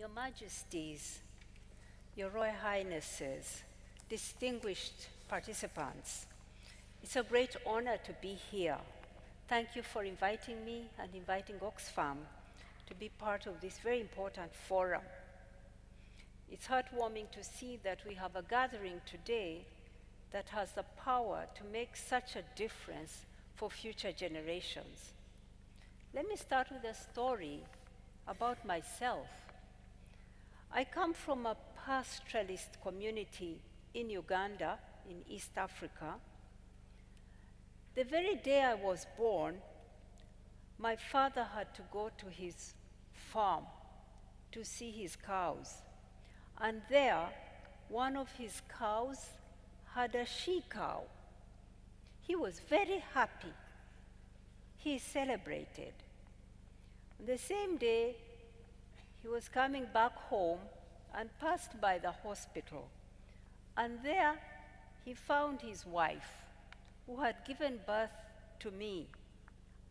Your Majesties, Your Royal Highnesses, distinguished participants, it's a great honor to be here. Thank you for inviting me and inviting Oxfam to be part of this very important forum. It's heartwarming to see that we have a gathering today that has the power to make such a difference for future generations. Let me start with a story about myself. I come from a pastoralist community in Uganda, in East Africa. The very day I was born, my father had to go to his farm to see his cows. And there, one of his cows had a she-cow. He was very happy. He celebrated. The same day, he was coming back home and passed by the hospital. And there, he found his wife, who had given birth to me,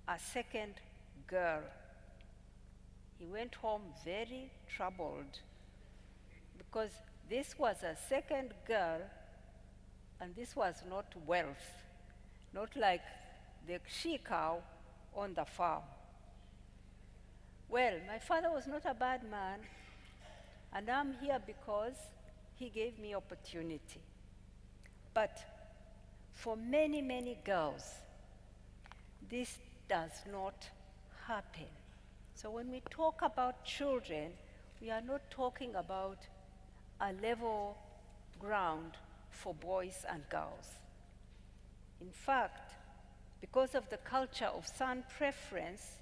a second girl. He went home very troubled because this was a second girl and this was not wealth, not like the she-cow on the farm. Well, my father was not a bad man, and I'm here because he gave me opportunity. But for many, many girls, this does not happen. So when we talk about children, we are not talking about a level ground for boys and girls. In fact, because of the culture of son preference,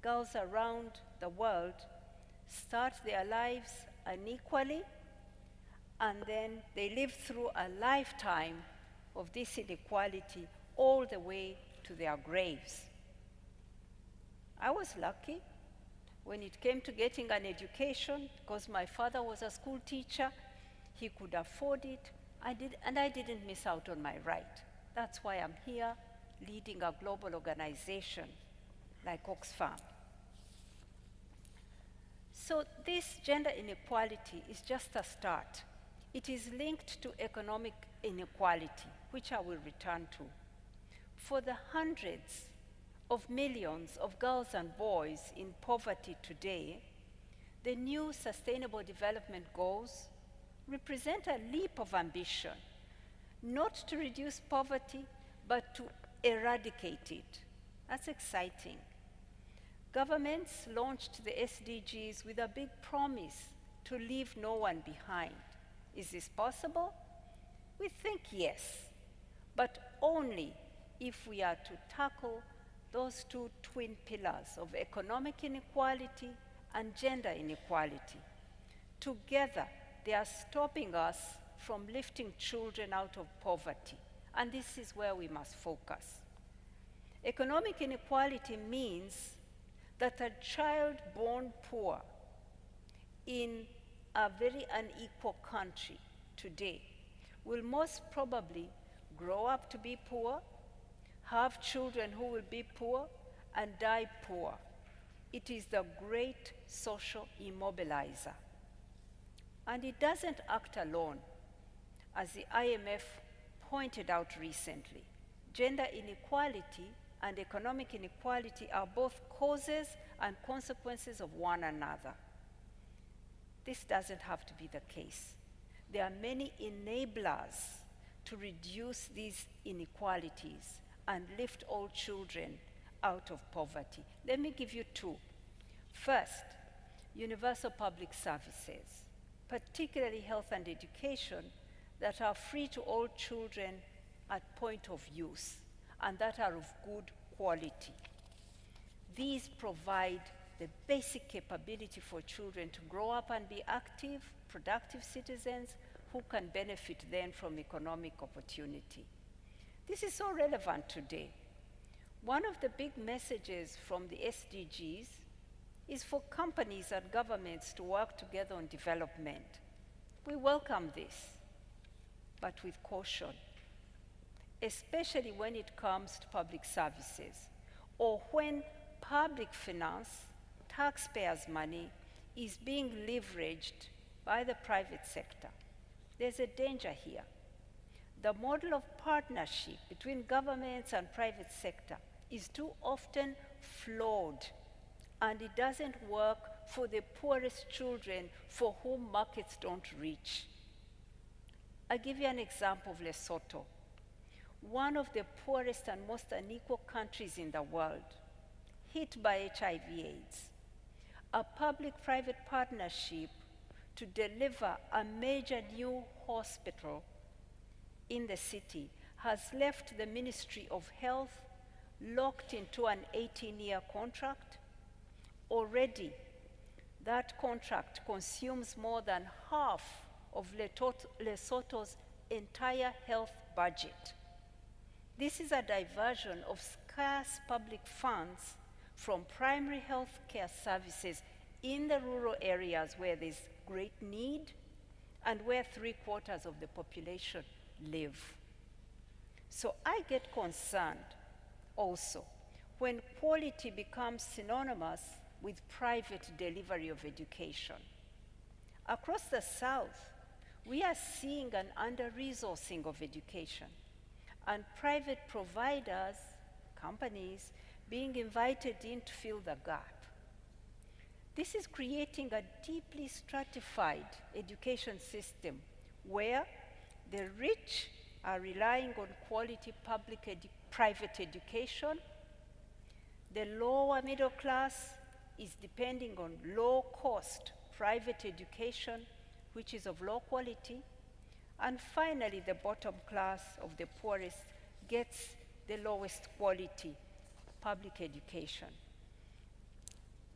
girls around the world start their lives unequally, and then they live through a lifetime of this inequality all the way to their graves. I was lucky when it came to getting an education because my father was a school teacher. He could afford it. I didn't miss out on my right. That's why I'm here leading a global organization like Oxfam. So this gender inequality is just a start. It is linked to economic inequality, which I will return to. For the hundreds of millions of girls and boys in poverty today, the new Sustainable Development Goals represent a leap of ambition, not to reduce poverty, but to eradicate it. That's exciting. Governments launched the SDGs with a big promise to leave no one behind. Is this possible? We think yes, but only if we are to tackle those two twin pillars of economic inequality and gender inequality. Together, they are stopping us from lifting children out of poverty, and this is where we must focus. Economic inequality means that a child born poor in a very unequal country today will most probably grow up to be poor, have children who will be poor, and die poor. It is the great social immobilizer. And it doesn't act alone. As the IMF pointed out recently, gender inequality and economic inequality are both causes and consequences of one another. This doesn't have to be the case. There are many enablers to reduce these inequalities and lift all children out of poverty. Let me give you two. First, universal public services, particularly health and education, that are free to all children at point of use and that are of good quality. These provide the basic capability for children to grow up and be active, productive citizens who can benefit then from economic opportunity. This is so relevant today. One of the big messages from the SDGs is for companies and governments to work together on development. We welcome this, but with caution, especially when it comes to public services, or when public finance, taxpayers' money, is being leveraged by the private sector. There's a danger here. The model of partnership between governments and private sector is too often flawed, and it doesn't work for the poorest children for whom markets don't reach. I'll give you an example of Lesotho, one of the poorest and most unequal countries in the world, hit by HIV/AIDS. A public-private partnership to deliver a major new hospital in the city has left the Ministry of Health locked into an 18-year contract. Already, that contract consumes more than half of Lesotho's entire health budget. This is a diversion of scarce public funds from primary health care services in the rural areas where there's great need and where 3/4 of the population live. So I get concerned also when quality becomes synonymous with private delivery of education. Across the South, we are seeing an under-resourcing of education, and private providers, companies, being invited in to fill the gap. This is creating a deeply stratified education system where the rich are relying on quality private education. The lower middle class is depending on low-cost private education, which is of low quality. And finally, the bottom class of the poorest gets the lowest quality public education.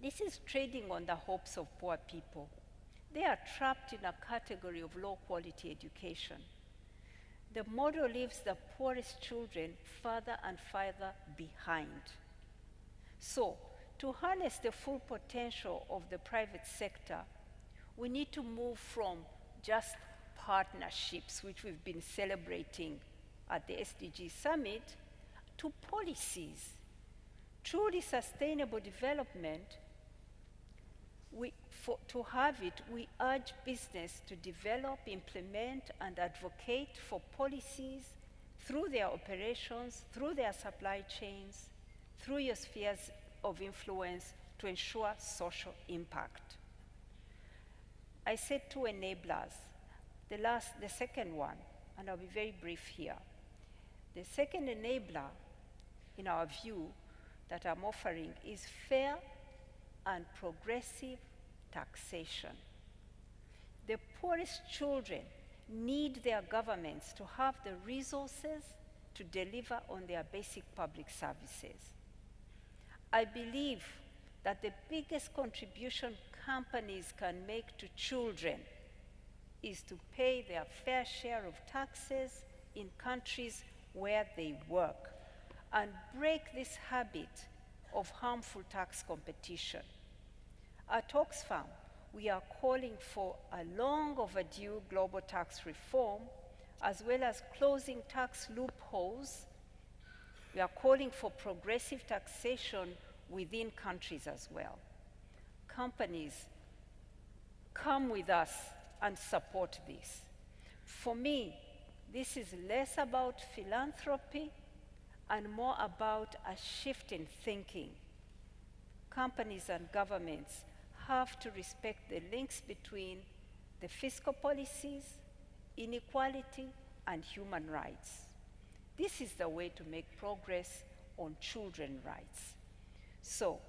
This is trading on the hopes of poor people. They are trapped in a category of low-quality education. The model leaves the poorest children further and further behind. So, to harness the full potential of the private sector, we need to move from just partnerships, which we've been celebrating at the SDG Summit, to policies. Truly sustainable development, to have it, we urge business to develop, implement, and advocate for policies through their operations, through their supply chains, through your spheres of influence to ensure social impact. I said two enablers. The second one, and I'll be very brief here. The second enabler, in our view, that I'm offering is fair and progressive taxation. The poorest children need their governments to have the resources to deliver on their basic public services. I believe that the biggest contribution companies can make to children is to pay their fair share of taxes in countries where they work and break this habit of harmful tax competition. At Oxfam, we are calling for a long overdue global tax reform, as well as closing tax loopholes. We are calling for progressive taxation within countries as well. Companies, come with us and support this. For me, this is less about philanthropy and more about a shift in thinking. Companies and governments have to respect the links between the fiscal policies, inequality, and human rights. This is the way to make progress on children's rights. So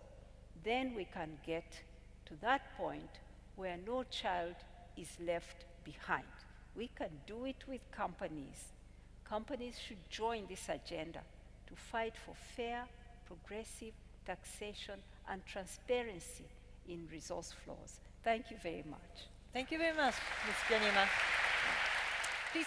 then we can get to that point where no child is left behind. We can do it with companies. Companies should join this agenda to fight for fair, progressive taxation and transparency in resource flows. Thank you very much. Thank you very much, Ms. Byanyima. Please.